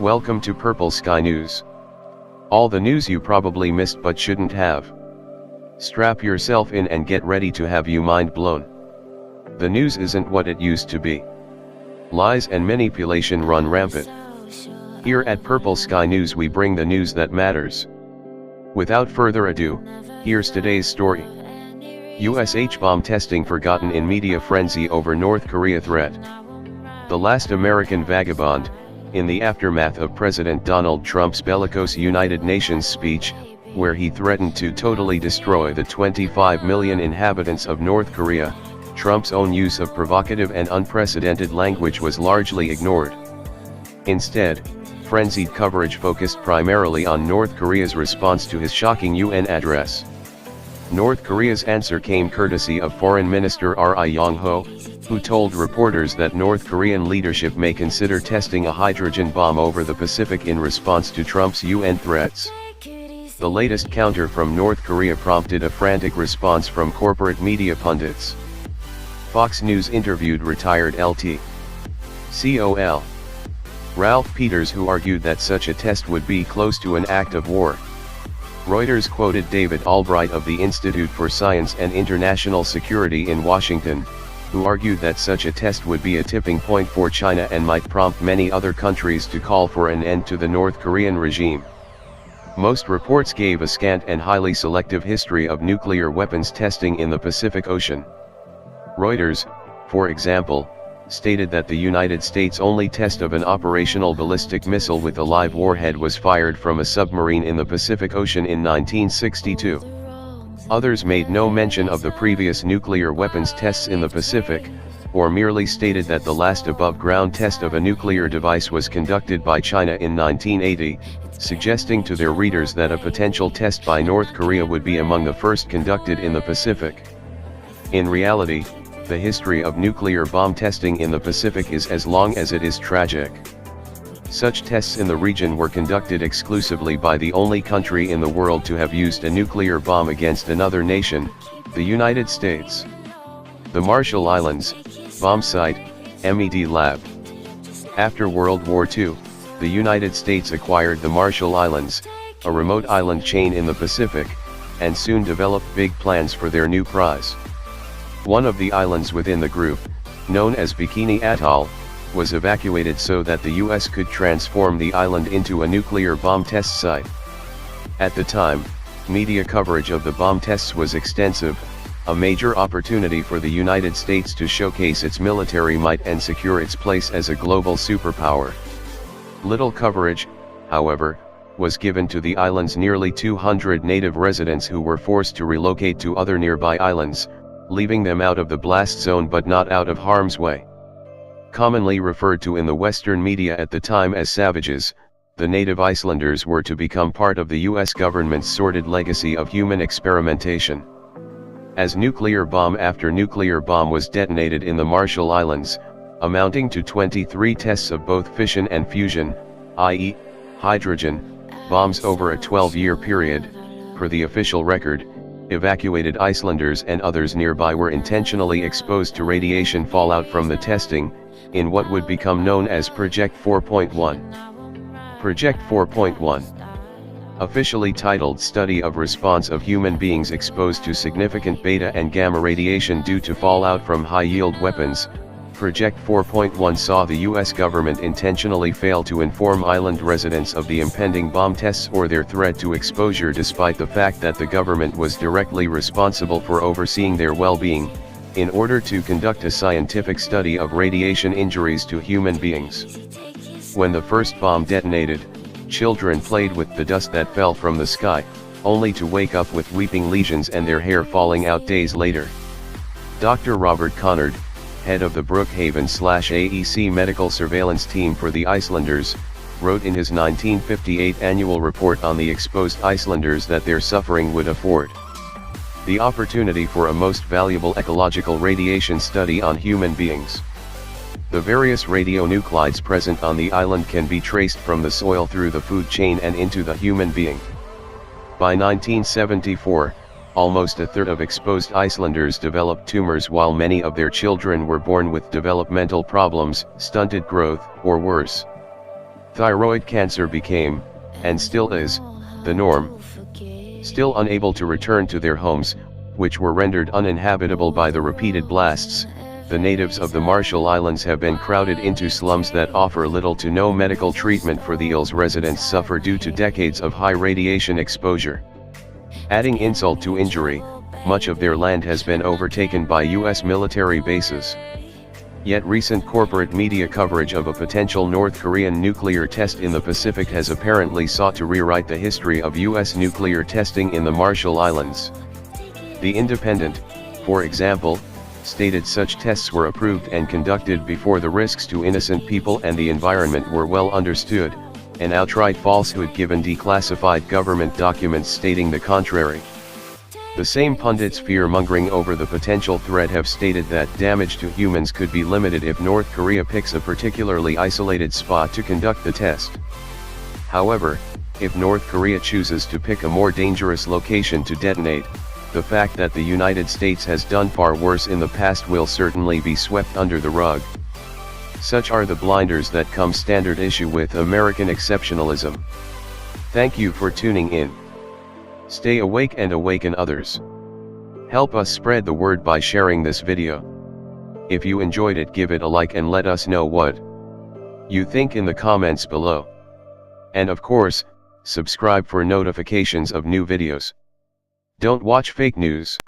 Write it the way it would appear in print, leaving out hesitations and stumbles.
Welcome to Purple Sky News. All the news you probably missed but shouldn't have. Strap yourself in and get ready to have you mind blown. The news isn't what it used to be. Lies and manipulation run rampant. Here at Purple Sky News we bring the news that matters. Without further ado, here's today's story. US H-bomb testing forgotten in media frenzy over North Korea threat. The Last American Vagabond, in the aftermath of President Donald Trump's bellicose United Nations speech, where he threatened to totally destroy the 25 million inhabitants of North Korea, Trump's own use of provocative and unprecedented language was largely ignored. Instead, frenzied coverage focused primarily on North Korea's response to his shocking UN address. North Korea's answer came courtesy of Foreign Minister Ri Yong-ho, who told reporters that North Korean leadership may consider testing a hydrogen bomb over the Pacific in response to Trump's UN threats. The latest counter from North Korea prompted a frantic response from corporate media pundits. Fox News interviewed retired Lt.Col. Ralph Peters, who argued that such a test would be close to an act of war. Reuters quoted David Albright of the Institute for Science and International Security in Washington, who argued that such a test would be a tipping point for China and might prompt many other countries to call for an end to the North Korean regime. Most reports gave a scant and highly selective history of nuclear weapons testing in the Pacific Ocean. Reuters, for example, stated that the United States' only test of an operational ballistic missile with a live warhead was fired from a submarine in the Pacific Ocean in 1962. Others made no mention of the previous nuclear weapons tests in the Pacific, or merely stated that the last above-ground test of a nuclear device was conducted by China in 1980, suggesting to their readers that a potential test by North Korea would be among the first conducted in the Pacific. In reality, the history of nuclear bomb testing in the Pacific is as long as it is tragic. Such tests in the region were conducted exclusively by the only country in the world to have used a nuclear bomb against another nation, the United States. The Marshall Islands, BOMBSITE, MED Lab. After World War II, the United States acquired the Marshall Islands, a remote island chain in the Pacific, and soon developed big plans for their new prize. One of the islands within the group, known as Bikini Atoll, was evacuated so that the US could transform the island into a nuclear bomb test site. At the time, media coverage of the bomb tests was extensive, a major opportunity for the United States to showcase its military might and secure its place as a global superpower. Little coverage, however, was given to the island's nearly 200 native residents who were forced to relocate to other nearby islands, leaving them out of the blast zone but not out of harm's way. Commonly referred to in the Western media at the time as savages, the native Icelanders were to become part of the US government's sordid legacy of human experimentation. As nuclear bomb after nuclear bomb was detonated in the Marshall Islands, amounting to 23 tests of both fission and fusion, i.e., hydrogen, bombs over a 12-year period, per the official record, evacuated Icelanders and others nearby were intentionally exposed to radiation fallout from the testing, in what would become known as Project 4.1. Project 4.1. Officially titled Study of Response of Human Beings Exposed to Significant Beta and Gamma Radiation Due to Fallout from High-Yield Weapons, Project 4.1 saw the US government intentionally fail to inform island residents of the impending bomb tests or their threat to exposure despite the fact that the government was directly responsible for overseeing their well-being, in order to conduct a scientific study of radiation injuries to human beings. When the first bomb detonated, children played with the dust that fell from the sky, only to wake up with weeping lesions and their hair falling out days later. Dr. Robert Conard, head of the Brookhaven/AEC medical surveillance team for the Icelanders, wrote in his 1958 annual report on the exposed Icelanders that their suffering would afford the opportunity for a most valuable ecological radiation study on human beings. The various radionuclides present on the island can be traced from the soil through the food chain and into the human being. By 1974, almost a third of exposed Icelanders developed tumors while many of their children were born with developmental problems, stunted growth, or worse. Thyroid cancer became, and still is, the norm. Still unable to return to their homes, which were rendered uninhabitable by the repeated blasts, the natives of the Marshall Islands have been crowded into slums that offer little to no medical treatment for the ills residents suffer due to decades of high radiation exposure. Adding insult to injury, much of their land has been overtaken by U.S. military bases. Yet recent corporate media coverage of a potential North Korean nuclear test in the Pacific has apparently sought to rewrite the history of U.S. nuclear testing in the Marshall Islands. The Independent, for example, stated such tests were approved and conducted before the risks to innocent people and the environment were well understood, an outright falsehood given declassified government documents stating the contrary. The same pundits fear-mongering over the potential threat have stated that damage to humans could be limited if North Korea picks a particularly isolated spot to conduct the test. However, if North Korea chooses to pick a more dangerous location to detonate, the fact that the United States has done far worse in the past will certainly be swept under the rug. Such are the blinders that come standard issue with American exceptionalism. Thank you for tuning in. Stay awake and awaken others. Help us spread the word by sharing this video. If you enjoyed it, give it a like and let us know what you think in the comments below. And of course, subscribe for notifications of new videos. Don't watch fake news.